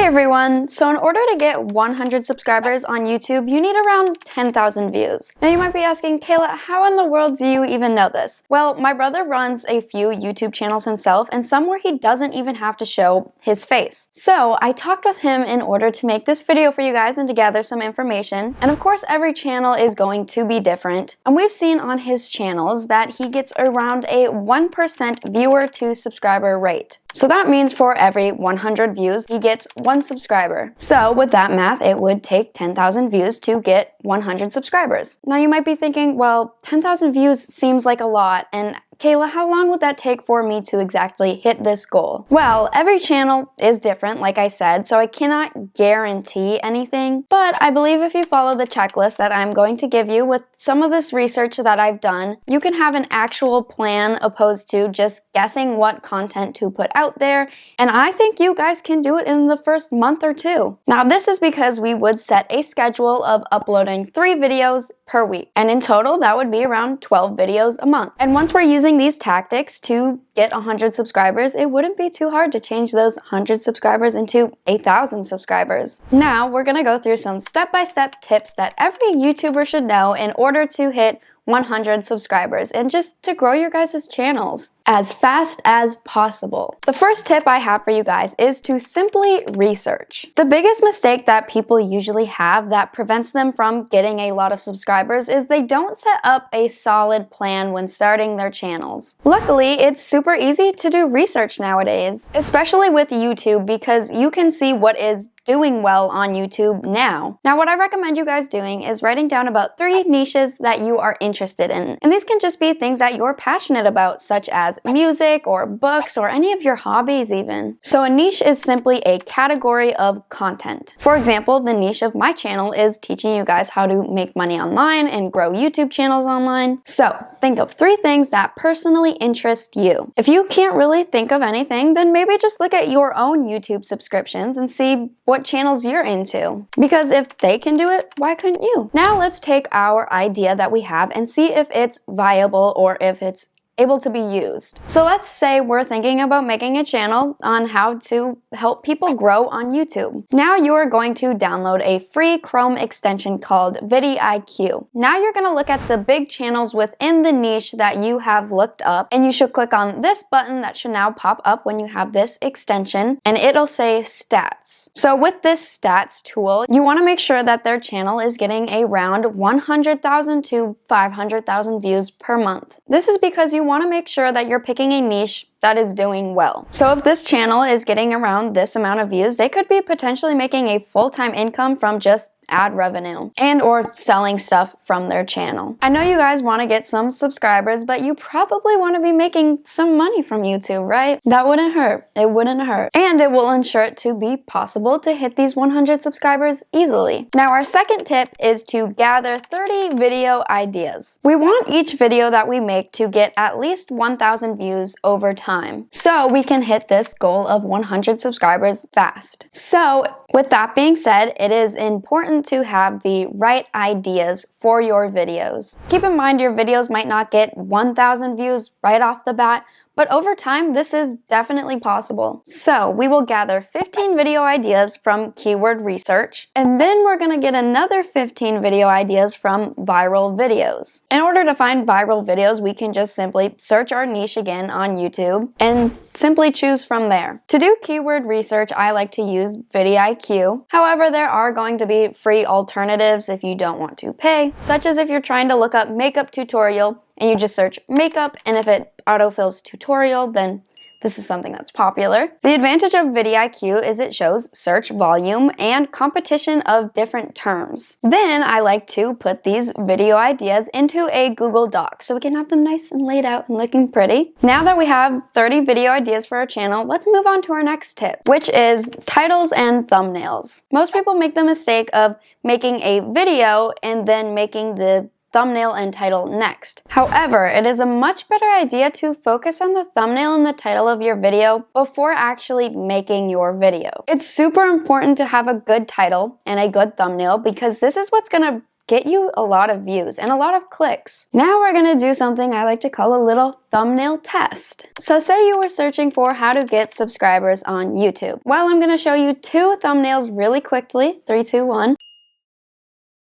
everyone! So in order to get 100 subscribers on YouTube, you need around 10,000 views. Now you might be asking, Kayla, how in the world do you even know this? Well, my brother runs a few YouTube channels himself, and some where he doesn't even have to show his face. So I talked with him in order to make this video for you guys and to gather some information. And of course, every channel is going to be different. And we've seen on his channels that he gets around a 1% viewer to subscriber rate. So that means for every 100 views, he gets 1 subscriber. So with that math, it would take 10,000 views to get 100 subscribers. Now you might be thinking, well, 10,000 views seems like a lot, and Kayla, how long would that take for me to exactly hit this goal? Well, every channel is different, like I said, so I cannot guarantee anything, but I believe if you follow the checklist that I'm going to give you with some of this research that I've done, you can have an actual plan opposed to just guessing what content to put out there, and I think you guys can do it in the first month or 2. Now, this is because we would set a schedule of uploading 3 videos per week, and in total, that would be around 12 videos a month. And once we're using these tactics to get 100 subscribers, it wouldn't be too hard to change those 100 subscribers into 1,000 subscribers. Now, we're gonna go through some step-by-step tips that every YouTuber should know in order to hit 100 subscribers and just to grow your guys' channels as fast as possible. The first tip I have for you guys is to simply research. The biggest mistake that people usually have that prevents them from getting a lot of subscribers is they don't set up a solid plan when starting their channels. Luckily, it's super easy to do research nowadays, especially with YouTube, because you can see what is doing well on YouTube now. Now, what I recommend you guys doing is writing down about 3 niches that you are interested in. And these can just be things that you're passionate about, such as music or books or any of your hobbies even. So a niche is simply a category of content. For example, the niche of my channel is teaching you guys how to make money online and grow YouTube channels online. So think of 3 things that personally interest you. If you can't really think of anything, then maybe just look at your own YouTube subscriptions and see what channels you're into. Because if they can do it, why couldn't you? Now let's take our idea that we have and see if it's viable or if it's able to be used. So let's say we're thinking about making a channel on how to help people grow on YouTube. Now you are going to download a free Chrome extension called vidIQ. Now you're gonna look at the big channels within the niche that you have looked up, and you should click on this button that should now pop up when you have this extension, and it'll say stats. So with this stats tool, you wanna make sure that their channel is getting around 100,000 to 500,000 views per month. This is because you want to make sure that you're picking a niche that is doing well. So if this channel is getting around this amount of views, they could be potentially making a full-time income from just ad revenue and or selling stuff from their channel. I know you guys want to get some subscribers, but you probably want to be making some money from YouTube, right? That wouldn't hurt. It wouldn't hurt. And it will ensure it to be possible to hit these 100 subscribers easily. Now, our second tip is to gather 30 video ideas. We want each video that we make to get at least 1,000 views over time, so we can hit this goal of 100 subscribers fast. So with that being said, it is important to have the right ideas for your videos. Keep in mind your videos might not get 1,000 views right off the bat, but over time, this is definitely possible. So we will gather 15 video ideas from keyword research, and then we're gonna get another 15 video ideas from viral videos. In order to find viral videos, we can just simply search our niche again on YouTube and simply choose from there. To do keyword research, I like to use vidIQ. However, there are going to be free alternatives if you don't want to pay, such as if you're trying to look up makeup tutorial and you just search makeup, and if it autofills tutorial, then this is something that's popular. The advantage of vidIQ is it shows search volume and competition of different terms. Then I like to put these video ideas into a Google Doc so we can have them nice and laid out and looking pretty. Now that we have 30 video ideas for our channel, let's move on to our next tip, which is titles and thumbnails. Most people make the mistake of making a video and then making the thumbnail and title next. However, it is a much better idea to focus on the thumbnail and the title of your video before actually making your video. It's super important to have a good title and a good thumbnail because this is what's gonna get you a lot of views and a lot of clicks. Now we're gonna do something I like to call a little thumbnail test. So say you were searching for how to get subscribers on YouTube. Well, I'm gonna show you 2 thumbnails really quickly. 3, 2, 1.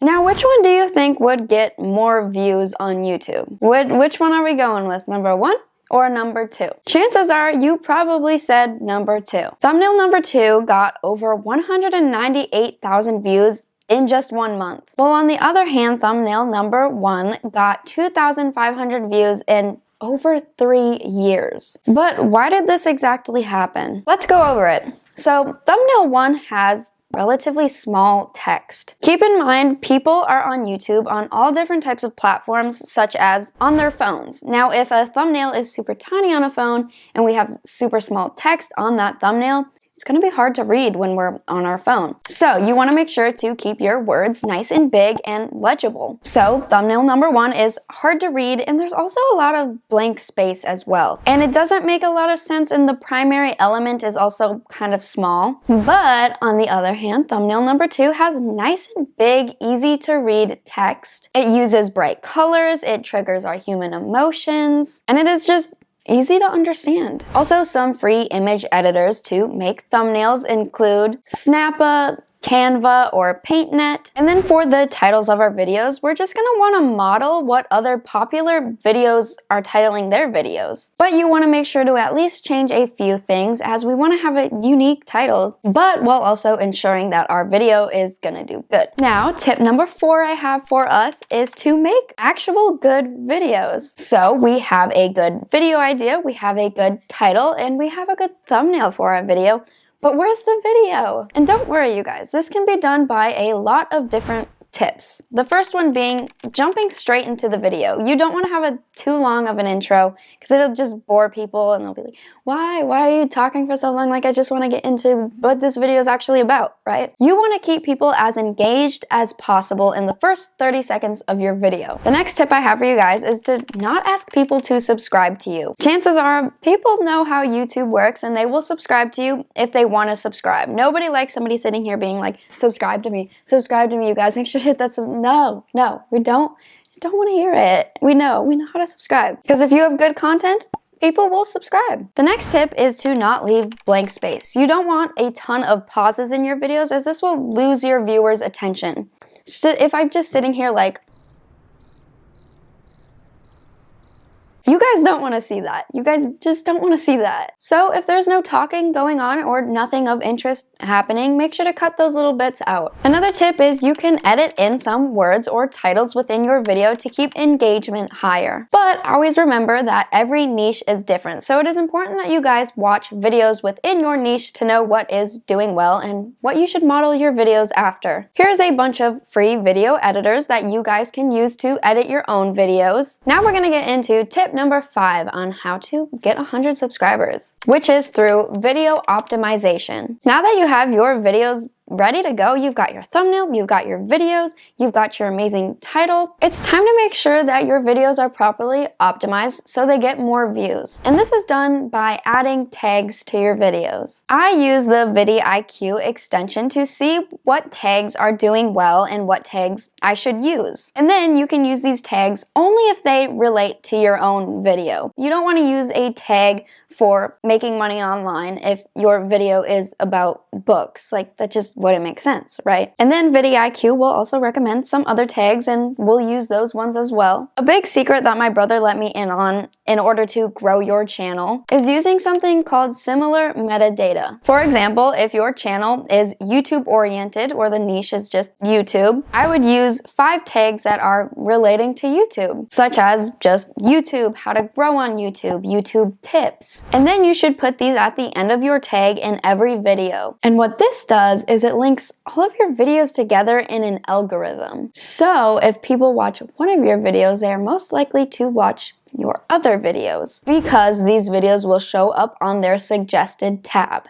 Now, which one do you think would get more views on YouTube? Which one are we going with? Number 1 or number 2? Chances are you probably said number 2. Thumbnail number 2 got over 198,000 views in just 1 month. Well, on the other hand, thumbnail number 1 got 2,500 views in over 3 years. But why did this exactly happen? Let's go over it. So, thumbnail 1 has relatively small text. Keep in mind, people are on YouTube on all different types of platforms, such as on their phones. Now, if a thumbnail is super tiny on a phone and we have super small text on that thumbnail, it's going to be hard to read when we're on our phone. So you want to make sure to keep your words nice and big and legible. So thumbnail number 1 is hard to read, and there's also a lot of blank space as well. And it doesn't make a lot of sense, and the primary element is also kind of small. But on the other hand, thumbnail number 2 has nice and big, easy to read text. It uses bright colors, it triggers our human emotions, and it is just easy to understand. Also, some free image editors to make thumbnails include Snappa, Canva, or PaintNet. And then for the titles of our videos, we're just gonna wanna model what other popular videos are titling their videos. But you wanna make sure to at least change a few things, as we wanna have a unique title, but while also ensuring that our video is gonna do good. Now, tip number 4 I have for us is to make actual good videos. So we have a good video idea, we have a good title, and we have a good thumbnail for our video. But where's the video? And don't worry, you guys, this can be done by a lot of different tips. The first one being jumping straight into the video. You don't want to have too long of an intro, because it'll just bore people and they'll be like, why are you talking for so long? Like, I just want to get into what this video is actually about, right? You want to keep people as engaged as possible in the first 30 seconds of your video. The next tip I have for you guys is to not ask people to subscribe to you. Chances are people know how YouTube works and they will subscribe to you if they want to subscribe. Nobody likes somebody sitting here being like, subscribe to me, you guys. Make sure to hit that. No, we don't want to hear it. We know how to subscribe. Because if you have good content, people will subscribe. The next tip is to not leave blank space. You don't want a ton of pauses in your videos, as this will lose your viewers' attention. So if I'm just sitting here like, you guys don't want to see that. You guys just don't want to see that. So if there's no talking going on or nothing of interest happening, make sure to cut those little bits out. Another tip is you can edit in some words or titles within your video to keep engagement higher. But always remember that every niche is different. So it is important that you guys watch videos within your niche to know what is doing well and what you should model your videos after. Here's a bunch of free video editors that you guys can use to edit your own videos. Now we're gonna get into tip number 5 on how to get 100 subscribers, which is through video optimization. Now that you have your videos ready to go, you've got your thumbnail, you've got your videos, you've got your amazing title, it's time to make sure that your videos are properly optimized so they get more views. And this is done by adding tags to your videos. I use the vidIQ extension to see what tags are doing well and what tags I should use. And then you can use these tags only if they relate to your own video. You don't want to use a tag for making money online if your video is about books. Like, that just wouldn't make sense, right? And then vidIQ will also recommend some other tags, and we'll use those ones as well. A big secret that my brother let me in on in order to grow your channel is using something called similar metadata. For example, if your channel is YouTube oriented or the niche is just YouTube, I would use 5 tags that are relating to YouTube, such as just YouTube, how to grow on YouTube, YouTube tips. And then you should put these at the end of your tag in every video. And what this does is it links all of your videos together in an algorithm. So if people watch one of your videos, they are most likely to watch your other videos, because these videos will show up on their suggested tab.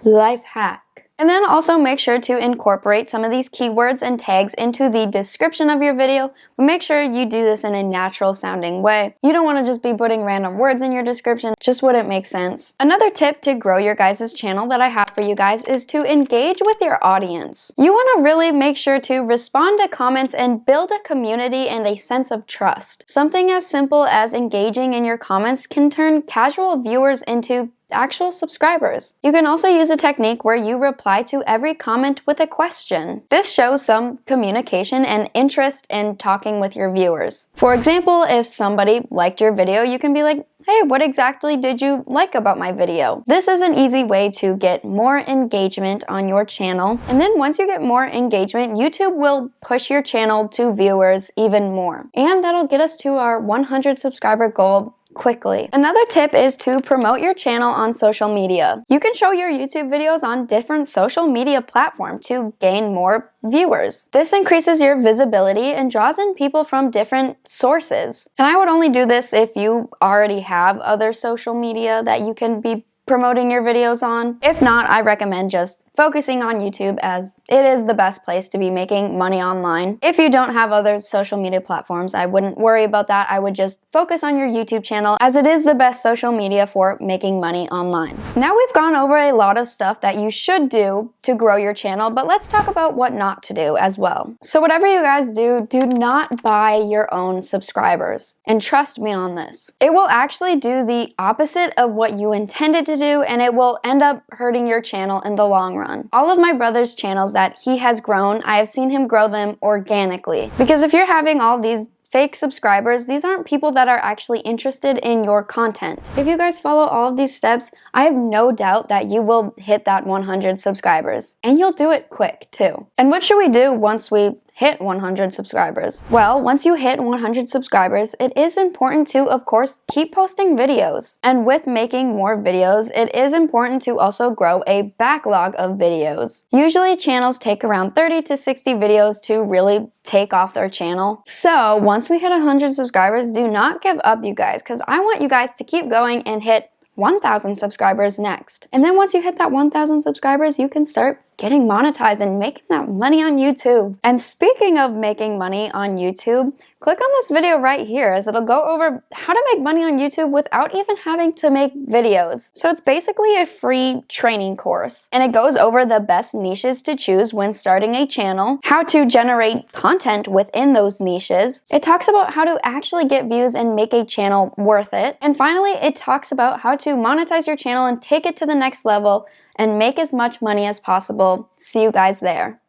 Life hack. And then also make sure to incorporate some of these keywords and tags into the description of your video, but make sure you do this in a natural sounding way. You don't want to just be putting random words in your description, just wouldn't make sense. Another tip to grow your guys' channel that I have for you guys is to engage with your audience. You want to really make sure to respond to comments and build a community and a sense of trust. Something as simple as engaging in your comments can turn casual viewers into actual subscribers. You can also use a technique where you reply to every comment with a question. This shows some communication and interest in talking with your viewers. For example, if somebody liked your video, you can be like, hey, what exactly did you like about my video? This is an easy way to get more engagement on your channel. And then once you get more engagement, YouTube will push your channel to viewers even more. And that'll get us to our 100 subscriber goal quickly. Another tip is to promote your channel on social media. You can show your YouTube videos on different social media platforms to gain more viewers. This increases your visibility and draws in people from different sources. And I would only do this if you already have other social media that you can be promoting your videos on. If not, I recommend just focusing on YouTube as it is the best place to be making money online. If you don't have other social media platforms, I wouldn't worry about that. I would just focus on your YouTube channel as it is the best social media for making money online. Now we've gone over a lot of stuff that you should do to grow your channel, but let's talk about what not to do as well. So whatever you guys do, do not buy your own subscribers. And trust me on this. It will actually do the opposite of what you intended to do, and it will end up hurting your channel in the long run. All of my brother's channels that he has grown, I have seen him grow them organically. Because if you're having all these fake subscribers, these aren't people that are actually interested in your content. If you guys follow all of these steps, I have no doubt that you will hit that 100 subscribers. And you'll do it quick too. And what should we do once we hit 100 subscribers? Well, once you hit 100 subscribers, it is important to, of course, keep posting videos. And with making more videos, it is important to also grow a backlog of videos. Usually channels take around 30 to 60 videos to really take off their channel. So once we hit 100 subscribers, do not give up, you guys, because I want you guys to keep going and hit 1,000 subscribers next. And then once you hit that 1,000 subscribers, you can start getting monetized and making that money on YouTube. And speaking of making money on YouTube, click on this video right here as it'll go over how to make money on YouTube without even having to make videos. So it's basically a free training course, and it goes over the best niches to choose when starting a channel, how to generate content within those niches. It talks about how to actually get views and make a channel worth it. And finally, it talks about how to monetize your channel and take it to the next level and make as much money as possible. See you guys there.